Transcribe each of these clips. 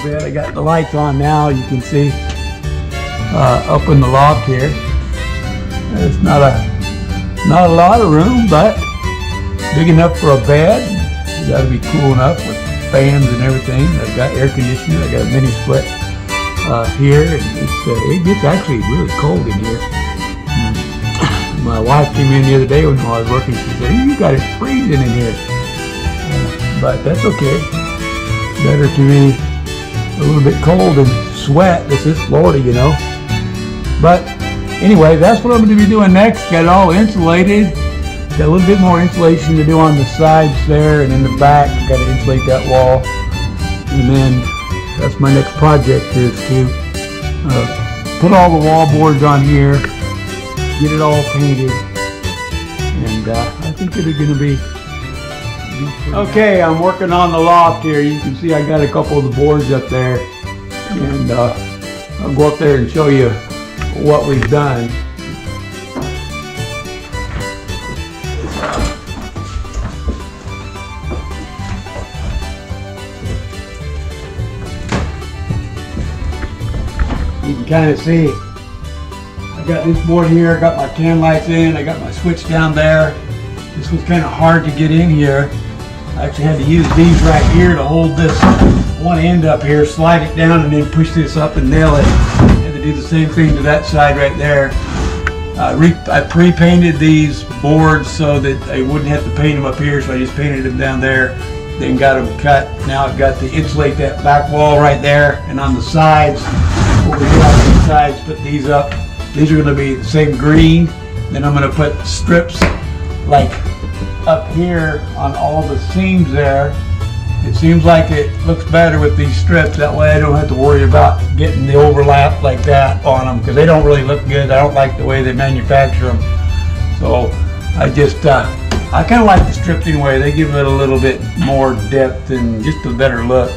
bit. I got the lights on now. You can see up in the loft here. It's not a lot of room, but big enough for a bed. You got to be cool enough with fans and everything. I got air conditioning. I got a mini split here, and it gets actually really cold in here. My wife came in the other day when I was working. She said, "You got it freezing in here," but that's okay. Better to be a little bit cold and sweat. This is Florida, you know. But anyway, that's what I'm going to be doing next. Got it all insulated. Got a little bit more insulation to do on the sides there, and in the back, got to insulate that wall. And then that's my next project, is to put all the wall boards on here, get it all painted, and I think it's going to be okay. I'm working on the loft here. You can see I got a couple of the boards up there, and I'll go up there and show you what we've done. You can kind of see I got this board here, I got my can lights in, I got my switch down there. This was kind of hard to get in here. I actually had to use these right here to hold this one end up here, slide it down, and then push this up and nail it. I had to do the same thing to that side right there. I pre-painted these boards so that I wouldn't have to paint them up here, so I just painted them down there, then got them cut. Now I've got to insulate that back wall right there, and on the sides, what we did on the sides, put these up. These are going to be the same green. Then I'm going to put strips like up here on all the seams there. It seems like it looks better with these strips. That way I don't have to worry about getting the overlap like that on them, because they don't really look good. I don't like the way they manufacture them. So I just, I kind of like the strips anyway. They give it a little bit more depth and just a better look.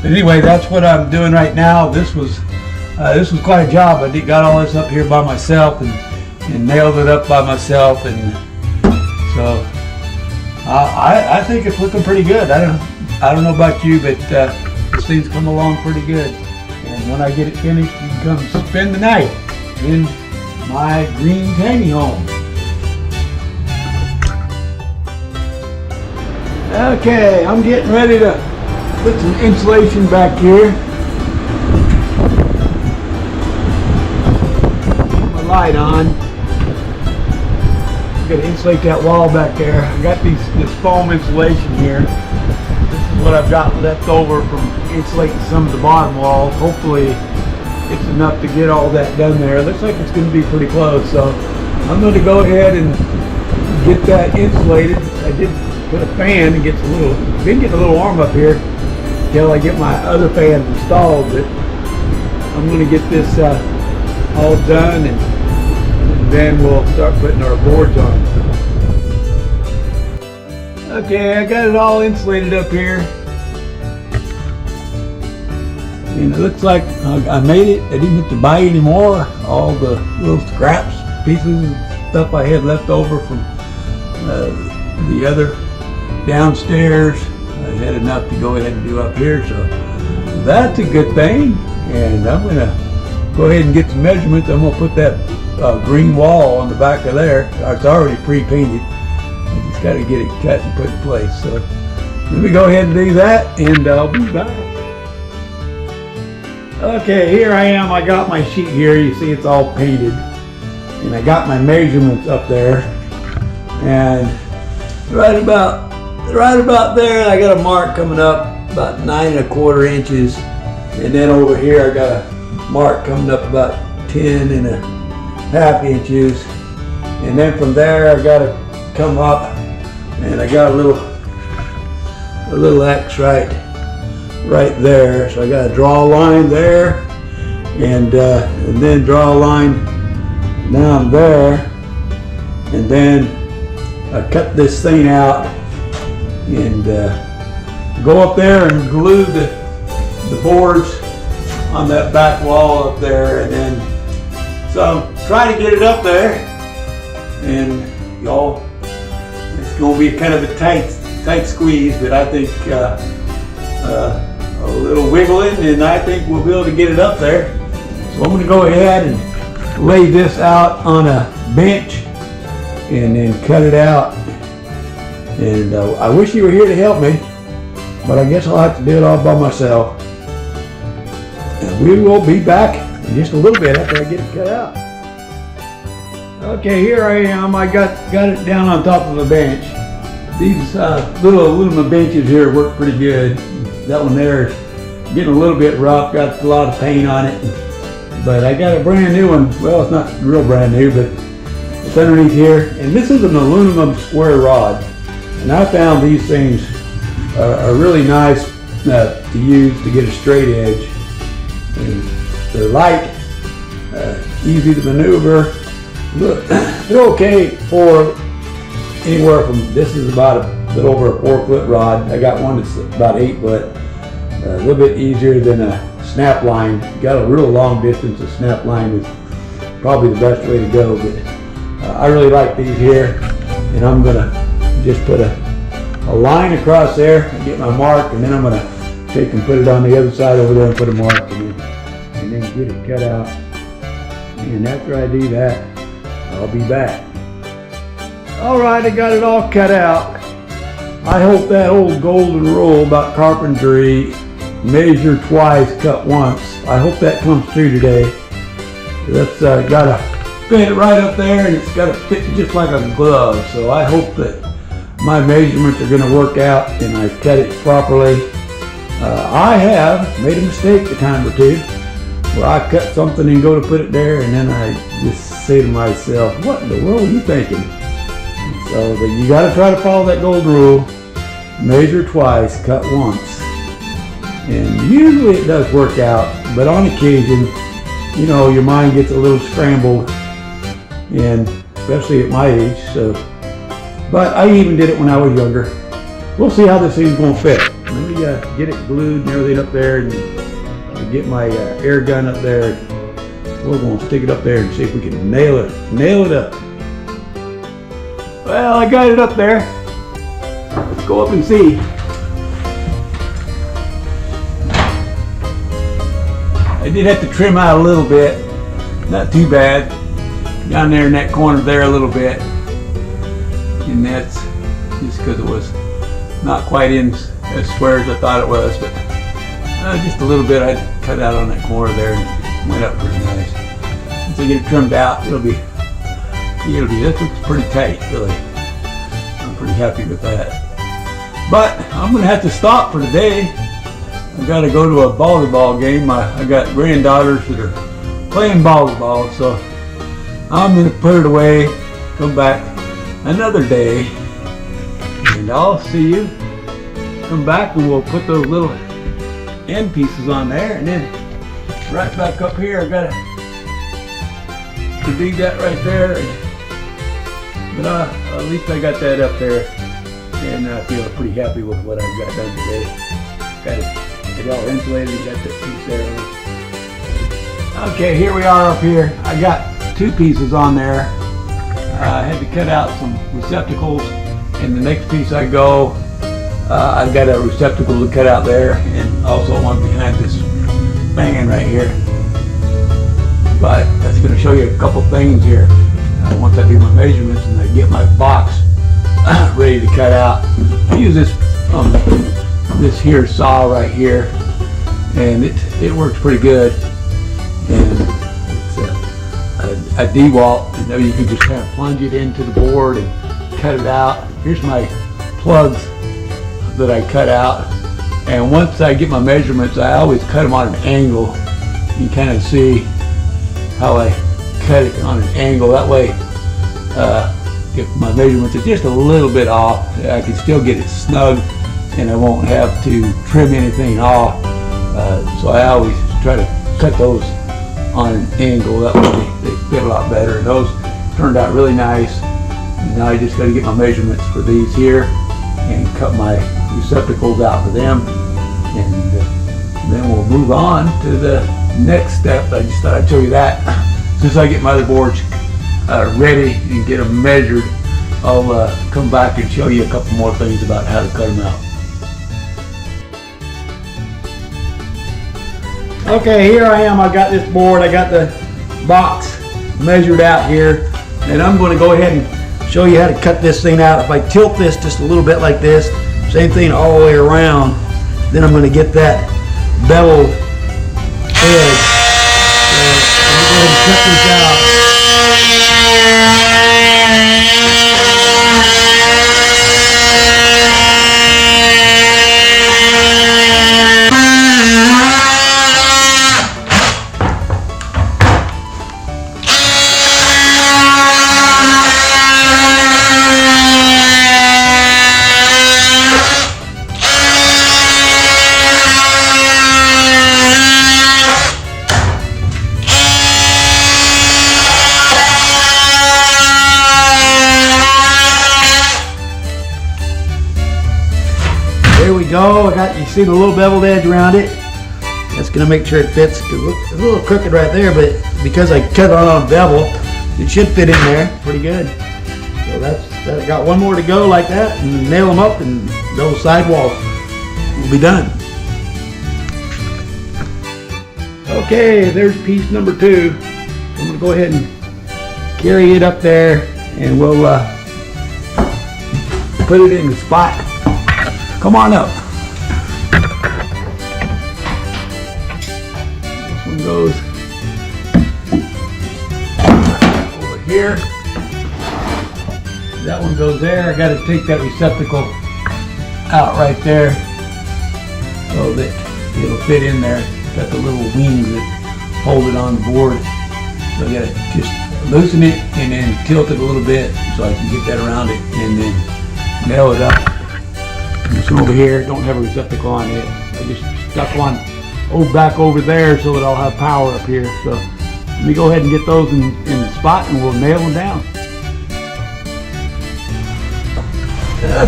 But anyway, that's what I'm doing right now. This was quite a job. I got all this up here by myself and nailed it up by myself, and so I think it's looking pretty good. I don't know about you, but this thing's come along pretty good. And when I get it finished, you can come spend the night in my green tiny home. Okay, I'm getting ready to put some insulation back here. Light on. I'm going to insulate that wall back there. I got this foam insulation here. This is what I've got left over from insulating some of the bottom walls. Hopefully it's enough to get all that done there. Looks like it's going to be pretty close, so I'm going to go ahead and get that insulated. I did put a fan. It gets been getting a little warm up here until I get my other fan installed, but I'm going to get this all done, and then we'll start putting our boards on. Okay, I got it all insulated up here, and it looks like I made it. I didn't have to buy any more. All the little scraps, pieces, and stuff I had left over from the other downstairs, I had enough to go ahead and do up here, so that's a good thing. And I'm going to go ahead and get some measurements. I'm going to put that green wall on the back of there. It's already pre-painted. I just got to get it cut and put in place. So let me go ahead and do that, and I'll be back. Okay, here I am. I got my sheet here. You see it's all painted, and I got my measurements up there, and right about there I got a mark coming up about 9 1/4 inches, and then over here I got a mark coming up about 10 1/2 inches, and then from there I got to come up, and I got a little X right there, so I got to draw a line there, and then draw a line down there, and then I cut this thing out and go up there and glue the boards on that back wall up there, and then so try to get it up there, and y'all, it's going to be kind of a tight squeeze, but I think a little wiggling, and I think we'll be able to get it up there. So I'm going to go ahead and lay this out on a bench and then cut it out. And I wish you were here to help me, but I guess I'll have to do it all by myself. And we will be back in just a little bit after I get it cut out. Okay, here I am. I got it down on top of a bench. These little aluminum benches here work pretty good. That one there is getting a little bit rough, got a lot of paint on it. But I got a brand new one. Well, it's not real brand new, but it's underneath here. And this is an aluminum square rod. And I found these things are really nice to use to get a straight edge. And they're light, easy to maneuver. Look, they're okay for anywhere from, this is about a little over a 4-foot rod. I got one that's about 8 foot. A little bit easier than a snap line. You got a real long distance, a snap line is probably the best way to go. But I really like these here, and I'm gonna just put a line across there and get my mark, and then I'm gonna take and put it on the other side over there and put a mark, and then get it cut out. And after I do that, I'll be back. All right, I got it all cut out. I hope that old golden rule about carpentry, measure twice, cut once, I hope that comes true today. That's gotta fit right up there, and it's gotta fit just like a glove. So I hope that my measurements are gonna work out and I cut it properly. I have made a mistake a time or two where I cut something and go to put it there, and then I just say to myself, what in the world are you thinking? So you got to try to follow that golden rule. Measure twice, cut once. And usually it does work out, but on occasion, you know, your mind gets a little scrambled, and especially at my age. So, but I even did it when I was younger. We'll see how this thing's going to fit. Let me get it glued and everything up there, and get my air gun up there. We're going to stick it up there and see if we can nail it up. Well, I got it up there. Let's go up and see. I did have to trim out a little bit, not too bad. Down there in that corner there a little bit. And that's just because it was not quite in as square as I thought it was, but just a little bit I cut out on that corner there and went up pretty nice. Once I get it trimmed out, it'll be, this looks pretty tight, really. I'm pretty happy with that. But I'm gonna have to stop for today. I gotta go to a volleyball game. I got granddaughters that are playing volleyball, so I'm gonna put it away, come back another day, and I'll see you. Come back and we'll put those little end pieces on there, and then right back up here I gotta dig that right there, but at least I got that up there, and I feel pretty happy with what I've got done today. Got it all insulated, got that piece there. Okay, here we are up here. I got 2 pieces on there. I had to cut out some receptacles, and the next piece I go, I've got a receptacle to cut out there, and also one behind this fan right here. But that's going to show you a couple things here. Once I do my measurements and I get my box ready to cut out, I use this here saw right here, and it works pretty good. And it's a DeWalt, and you can just kind of plunge it into the board and cut it out. Here's my plugs that I cut out, and once I get my measurements, I always cut them on an angle. You can kind of see how I cut it on an angle. That way, if my measurements are just a little bit off, I can still get it snug, and I won't have to trim anything off. So I always try to cut those on an angle. That way they fit a lot better. And those turned out really nice. And now I just got to get my measurements for these here and cut my receptacles out for them, and then we'll move on to the next step. I just thought I'd show you that. Since I get my other boards ready and get them measured, I'll come back and show you a couple more things about how to cut them out. Okay, here I am. I got this board. I got the box measured out here, and I'm going to go ahead and show you how to cut this thing out. If I tilt this just a little bit like this, same thing all the way around, then I'm going to get that beveled edge. So I'm going to go ahead and cut this out. There we go. You see the little beveled edge around it. That's gonna make sure it fits. It's a little crooked right there, but because I cut it on a bevel, it should fit in there pretty good. So I got one more to go like that, and nail them up, and those sidewalls will be done. Okay, there's piece number 2. I'm gonna go ahead and carry it up there, and we'll put it in the spot. Come on up. This one goes over here. That one goes there. I got to take that receptacle out right there so that it'll fit in there. Got the little wings that hold it on the board. So I got to just loosen it and then tilt it a little bit so I can get that around it and then nail it up. This one over here don't have a receptacle on it. I just stuck one back over there so that I'll have power up here. So let me go ahead and get those in the spot, and we'll nail them down.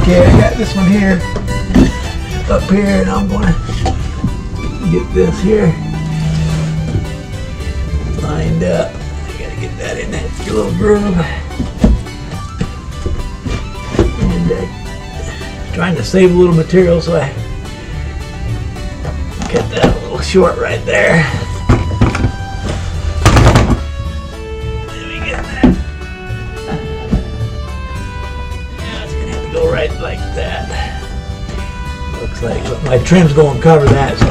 Okay, I got this one here up here, and I'm going to get this here lined up. I got to get that in that little groove. Trying to save a little material, so I cut that a little short right there. Let me get that. Now it's gonna have to go right like that. Looks like, but my trim's going to cover that, so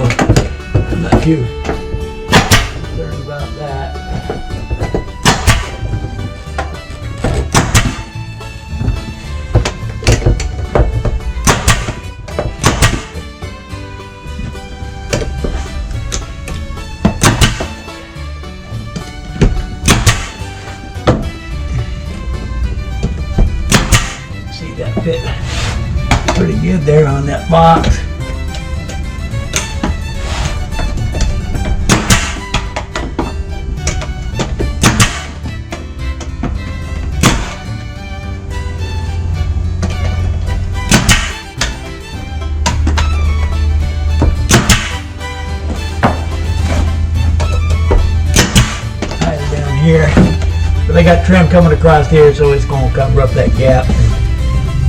I'm not too concerned about that. That fit pretty good there on that box. Right down here, but I got trim coming across here, so it's going to cover up that gap.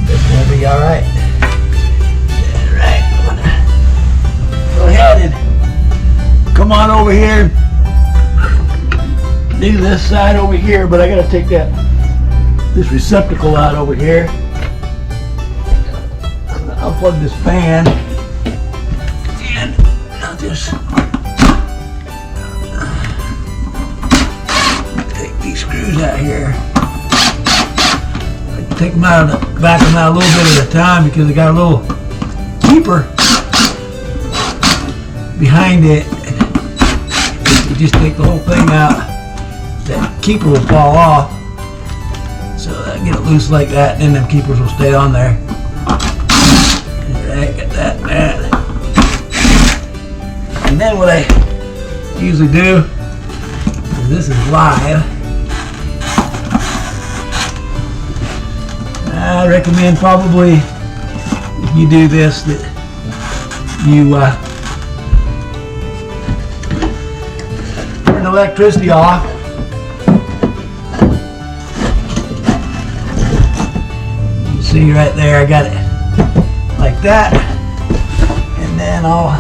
It's gonna be all right. All right, I'm gonna go ahead and come on over here. Do this side over here, but I gotta take this receptacle out over here. I'm gonna unplug this fan, and I'll just take these screws out here. Take them out of the back of them out a little bit at a time because I got a little keeper behind it. If you just take the whole thing out, that keeper will fall off. So I get it loose like that, and then them keepers will stay on there. Alright, got that, man. And then what I usually do is, this is live. I recommend probably, if you do this, that you turn the electricity off. You see right there, I got it like that, and then I'll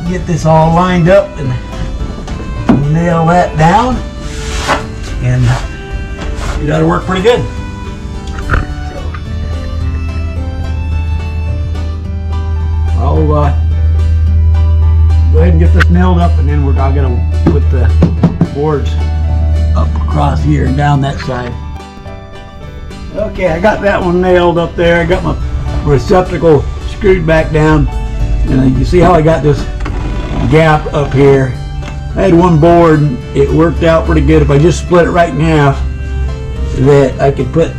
get this all lined up and nail that down, and it ought to work pretty good. I'll go ahead and get this nailed up, and then I'm gonna put the boards up across here and down that side. Okay, I got that one nailed up there. I got my receptacle screwed back down, and you see how I got this gap up here. I had one board and it worked out pretty good. If I just split it right in half, that I could put it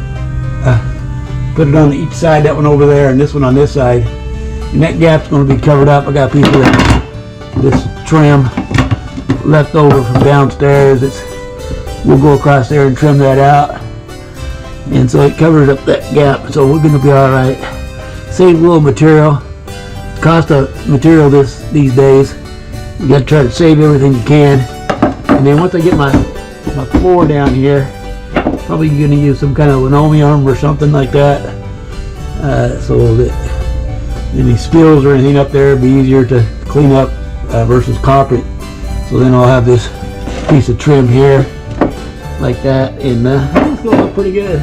on each side, that one over there and this one on this side, and that gap's going to be covered up. I got a piece of this trim left over from downstairs. We'll go across there and trim that out, and so it covers up that gap, so we're going to be all right. Save a little material. Cost of material these days, you got to try to save everything you can. And then once I get my floor down here, probably going to use some kind of linoleum or something like that, so that any spills or anything up there would be easier to clean up versus carpet. So then I'll have this piece of trim here like that, and it's going to look pretty good.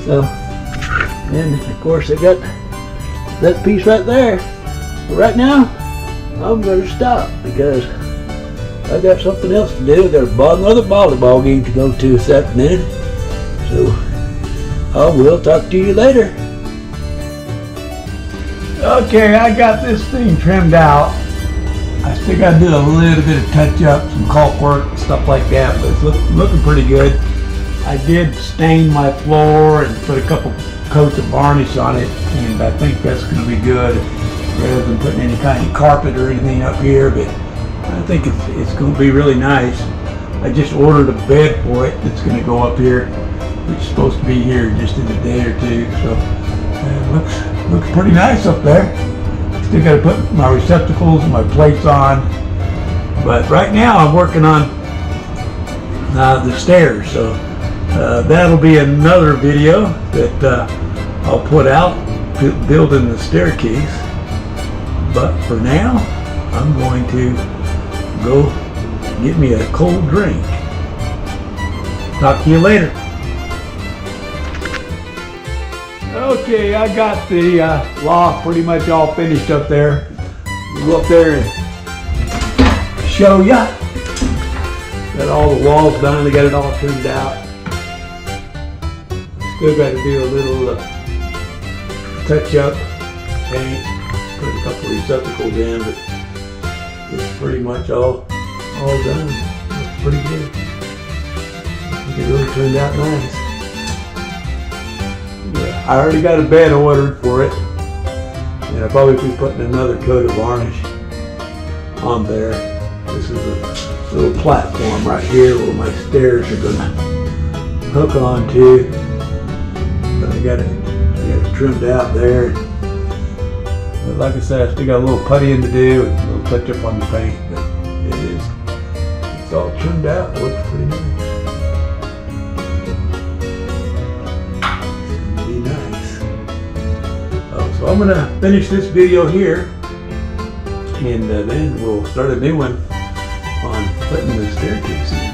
So, and of course I got that piece right there. But right now, I'm going to stop because I got something else to do. I got another volleyball game to go to this afternoon. So I will talk to you later. Okay, I got this thing trimmed out. I still got to do a little bit of touch up, some caulk work and stuff like that, but it's looking pretty good. I did stain my floor and put a couple coats of varnish on it, and I think that's going to be good, rather than putting any kind of carpet or anything up here. But I think it's going to be really nice. I just ordered a bed for it that's going to go up here. It's supposed to be here just in a day or two, so it looks pretty nice up there. Still got to put my receptacles and my plates on, but right now I'm working on the stairs, so that'll be another video that I'll put out, building the staircase. But for now, I'm going to go get me a cold drink. Talk to you later. Okay, I got the loft pretty much all finished up there. We'll go up there and show ya. Got all the walls done. They got it all trimmed out. Still got to do a little touch up, paint, put a couple of receptacles in, but it's pretty much all done. Looks pretty good. I think it really turned out nice. I already got a bed ordered for it, and I'll probably be putting another coat of varnish on there. This is a little platform right here where my stairs are going to hook onto. But I got it trimmed out there. But like I said, I still got a little puttying to do and a little touch up on the paint, but it's all trimmed out. It looks pretty nice. So I'm going to finish this video here, and then we'll start a new one on putting the staircase in.